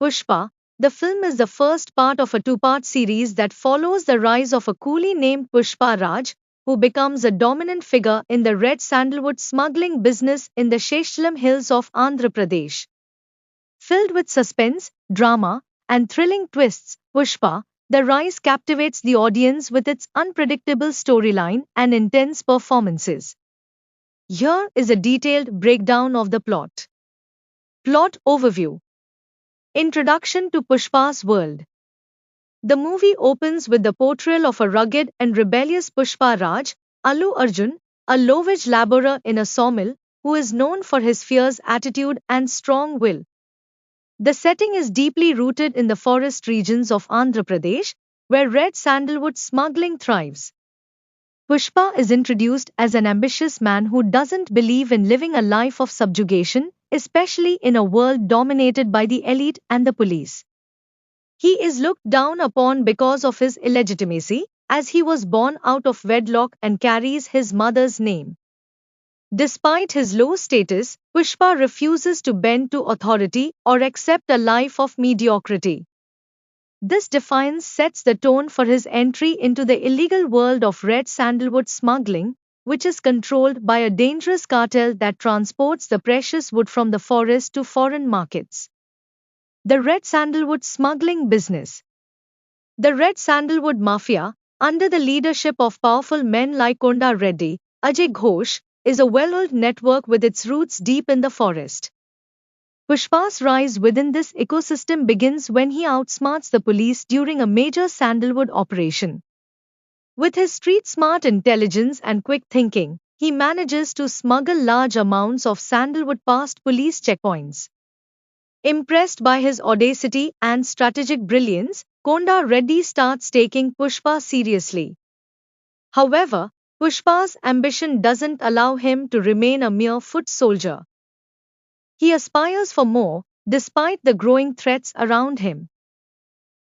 Pushpa, the film is the first part of a two-part series that follows the rise of a coolie named Pushpa Raj, who becomes a dominant figure in the red sandalwood smuggling business in the Sheshchalam hills of Andhra Pradesh. Filled with suspense, drama, and thrilling twists, Pushpa, the Rise captivates the audience with its unpredictable storyline and intense performances. Here is a detailed breakdown of the plot. Plot overview. Introduction to Pushpa's world. The movie opens with the portrayal of a rugged and rebellious Pushpa Raj, Allu Arjun, a low-wage laborer in a sawmill, who is known for his fierce attitude and strong will. The setting is deeply rooted in the forest regions of Andhra Pradesh, where red sandalwood smuggling thrives. Pushpa is introduced as an ambitious man who doesn't believe in living a life of subjugation, especially in a world dominated by the elite and the police. He is looked down upon because of his illegitimacy, as he was born out of wedlock and carries his mother's name. Despite his low status, Pushpa refuses to bend to authority or accept a life of mediocrity. This defiance sets the tone for his entry into the illegal world of red sandalwood smuggling, which is controlled by a dangerous cartel that transports the precious wood from the forest to foreign markets. The red sandalwood smuggling business. The red sandalwood mafia, under the leadership of powerful men like Konda Reddy, Ajay Ghosh, is a well-oiled network with its roots deep in the forest. Pushpa's rise within this ecosystem begins when he outsmarts the police during a major sandalwood operation. With his street-smart intelligence and quick thinking, he manages to smuggle large amounts of sandalwood past police checkpoints. Impressed by his audacity and strategic brilliance, Konda Reddy starts taking Pushpa seriously. However, Pushpa's ambition doesn't allow him to remain a mere foot soldier. He aspires for more, despite the growing threats around him.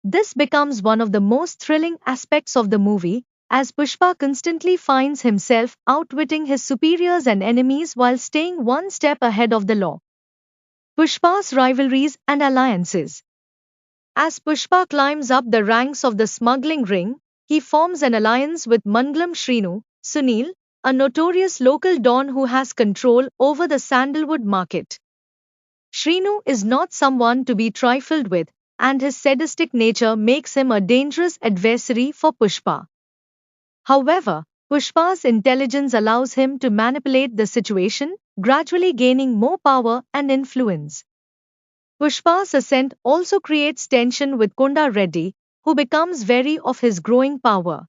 This becomes one of the most thrilling aspects of the movie, as Pushpa constantly finds himself outwitting his superiors and enemies while staying one step ahead of the law. Pushpa's rivalries and alliances. As Pushpa climbs up the ranks of the smuggling ring, he forms an alliance with Mangalam Shrinu, Sunil, a notorious local don who has control over the sandalwood market. Shrinu is not someone to be trifled with, and his sadistic nature makes him a dangerous adversary for Pushpa. However, Pushpa's intelligence allows him to manipulate the situation, gradually gaining more power and influence. Pushpa's ascent also creates tension with Konda Reddy, who becomes wary of his growing power.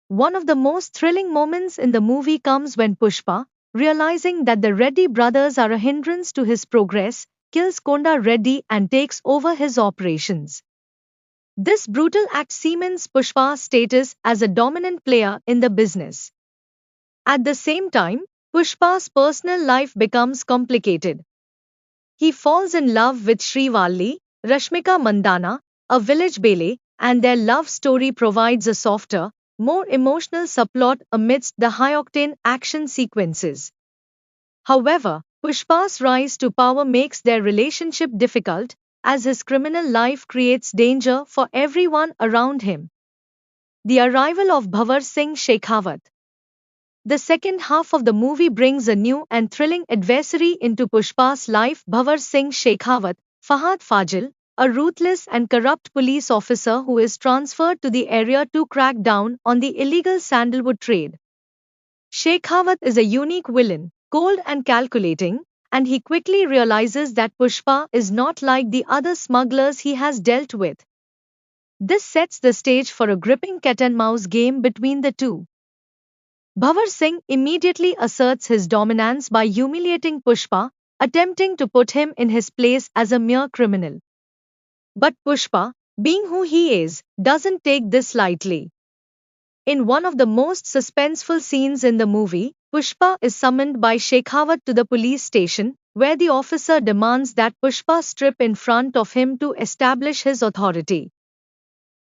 One of the most thrilling moments in the movie comes when Pushpa, realizing that the Reddy brothers are a hindrance to his progress, kills Konda Reddy and takes over his operations. This brutal act cements Pushpa's status as a dominant player in the business. At the same time, Pushpa's personal life becomes complicated. He falls in love with Srivalli, Rashmika Mandana, a village bele, and their love story provides a softer, more emotional subplot amidst the high-octane action sequences. However, Pushpa's rise to power makes their relationship difficult, as his criminal life creates danger for everyone around him. The arrival of Bhavar Singh Shekhawat. The second half of the movie brings a new and thrilling adversary into Pushpa's life, Bhavar Singh Shekhawat, Fahad Fajil, a ruthless and corrupt police officer who is transferred to the area to crack down on the illegal sandalwood trade. Shekhawat is a unique villain, cold and calculating, and he quickly realizes that Pushpa is not like the other smugglers he has dealt with. This sets the stage for a gripping cat-and-mouse game between the two. Bhavar Singh immediately asserts his dominance by humiliating Pushpa, attempting to put him in his place as a mere criminal. But Pushpa, being who he is, doesn't take this lightly. In one of the most suspenseful scenes in the movie, Pushpa is summoned by Shekhawat to the police station, where the officer demands that Pushpa strip in front of him to establish his authority.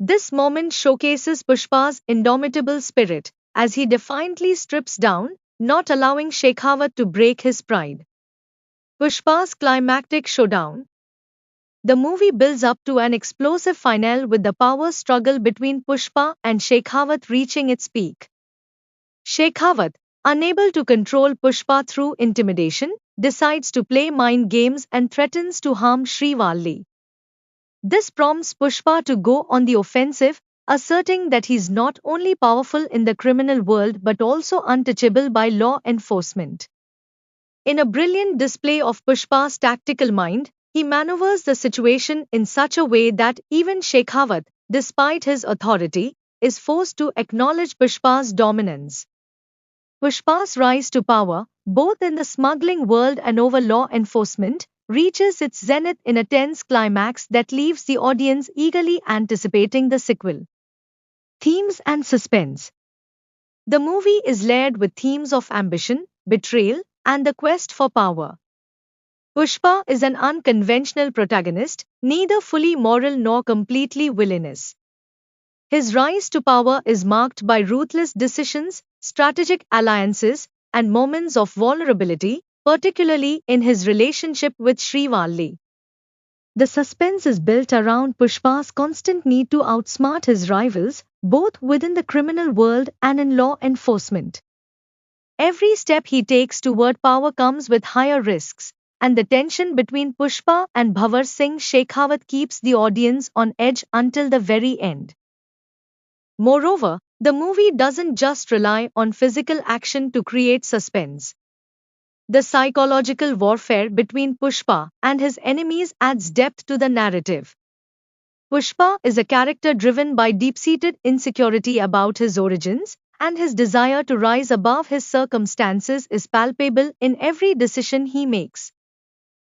This moment showcases Pushpa's indomitable spirit, as he defiantly strips down, not allowing Shekhawat to break his pride. Pushpa's climactic showdown. The movie builds up to an explosive finale with the power struggle between Pushpa and Shekhawat reaching its peak. Shekhawat, unable to control Pushpa through intimidation, decides to play mind games and threatens to harm Srivalli. This prompts Pushpa to go on the offensive, asserting that he's not only powerful in the criminal world but also untouchable by law enforcement. In a brilliant display of Pushpa's tactical mind, he maneuvers the situation in such a way that even Shekhawat, despite his authority, is forced to acknowledge Pushpa's dominance. Pushpa's rise to power, both in the smuggling world and over law enforcement, reaches its zenith in a tense climax that leaves the audience eagerly anticipating the sequel. Themes and suspense. The movie is layered with themes of ambition, betrayal, and the quest for power. Pushpa is an unconventional protagonist, neither fully moral nor completely villainous. His rise to power is marked by ruthless decisions, strategic alliances, and moments of vulnerability, particularly in his relationship with Srivalli. The suspense is built around Pushpa's constant need to outsmart his rivals, both within the criminal world and in law enforcement. Every step he takes toward power comes with higher risks, and the tension between Pushpa and Bhavar Singh Shekhawat keeps the audience on edge until the very end. Moreover, the movie doesn't just rely on physical action to create suspense. The psychological warfare between Pushpa and his enemies adds depth to the narrative. Pushpa is a character driven by deep-seated insecurity about his origins, and his desire to rise above his circumstances is palpable in every decision he makes.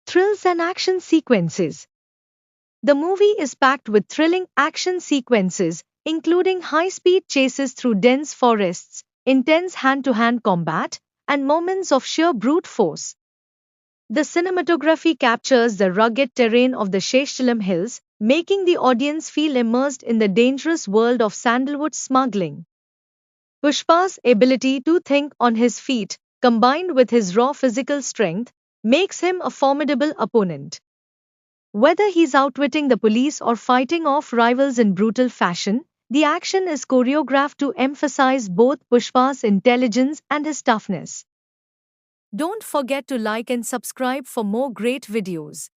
Thrills and action sequences. The movie is packed with thrilling action sequences, including high-speed chases through dense forests, intense hand-to-hand combat, and moments of sheer brute force. The cinematography captures the rugged terrain of the Sheshchalam Hills, making the audience feel immersed in the dangerous world of sandalwood smuggling. Pushpa's ability to think on his feet, combined with his raw physical strength, makes him a formidable opponent. Whether he's outwitting the police or fighting off rivals in brutal fashion, the action is choreographed to emphasize both Pushpa's intelligence and his toughness. Don't forget to like and subscribe for more great videos.